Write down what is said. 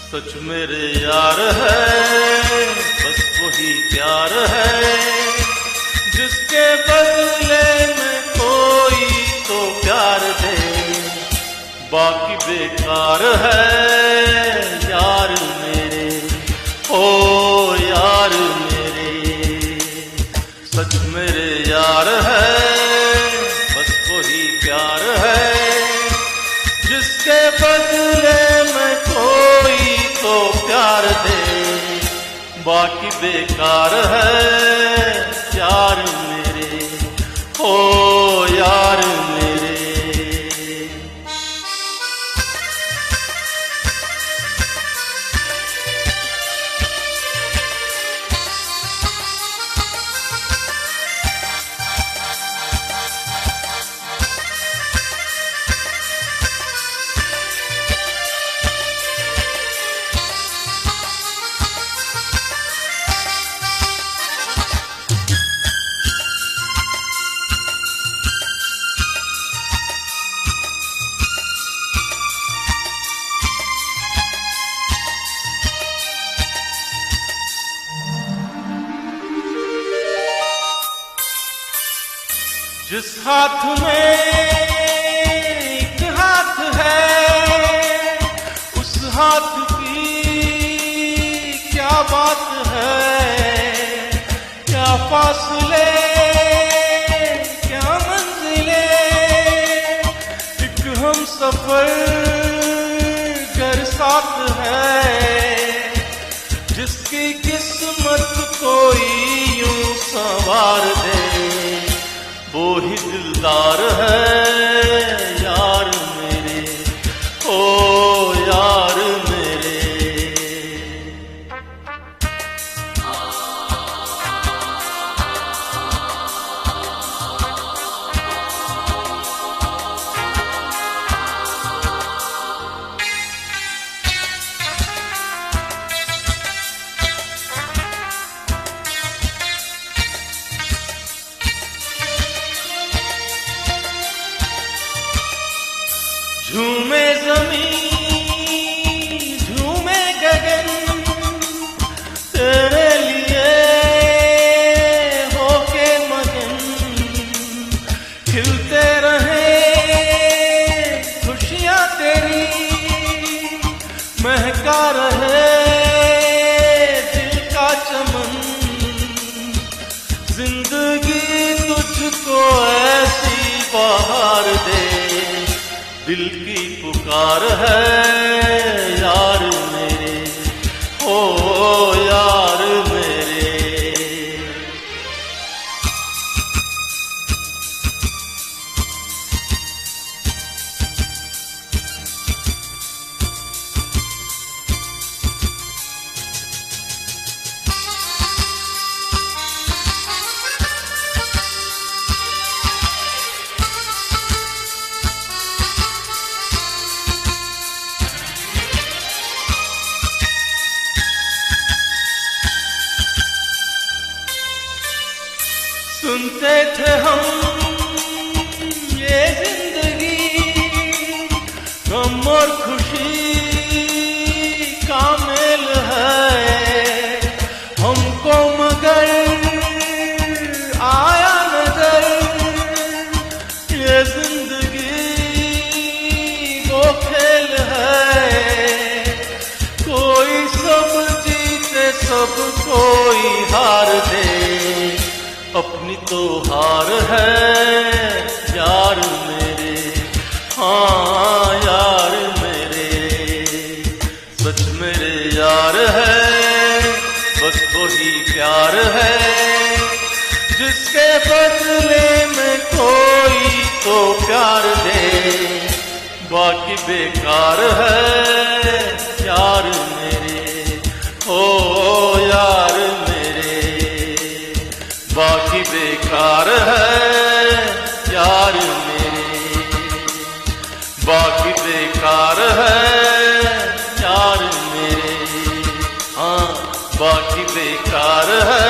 सच मेरे यार है, बस वही प्यार है जिसके बदले में कोई तो प्यार दे, बाकी बेकार है यार मेरे, ओ यार मेरे। सच मेरे यार है, बस वही प्यार है जिसके बदले में कोई तो प्यार दे, बाकी बेकार है यार मेरे, ओ यार मेरे। जिस हाथ में एक हाथ है, उस हाथ की क्या बात है, क्या फासले क्या मंजिले, एक हम सफर कर साथ है, जिसकी किस्मत कोई यूं संवार दे, वो ही दिलदार है यार मेरे, ओ यार मेरे। झूमे ज़मीं झूमे गगन, तेरे लिए होके मगन, खिलते रहे खुशियाँ तेरी, महका रहे दिल का चमन, जिंदगी तुझको ऐसी बहार दे, दिल की पुकार है यार मेरे, ओ यार मेरे। सुनते थे हम ये जिंदगी गम और खुशी का मेल है, हमको मगर आया नजर ये जिंदगी वो खेल है, कोई सब जीते सब कोई हार दे, अपनी तो हार है यार मेरे, हाँ यार मेरे। सच मेरे यार है, बस वही प्यार है जिसके बदले में कोई तो प्यार दे, बाकी बेकार है यार मेरे, ओ यार मेरे, बाकी बेकार है यार मेरे, बाकी बेकार है यार मेरे, हाँ बाकी बेकार है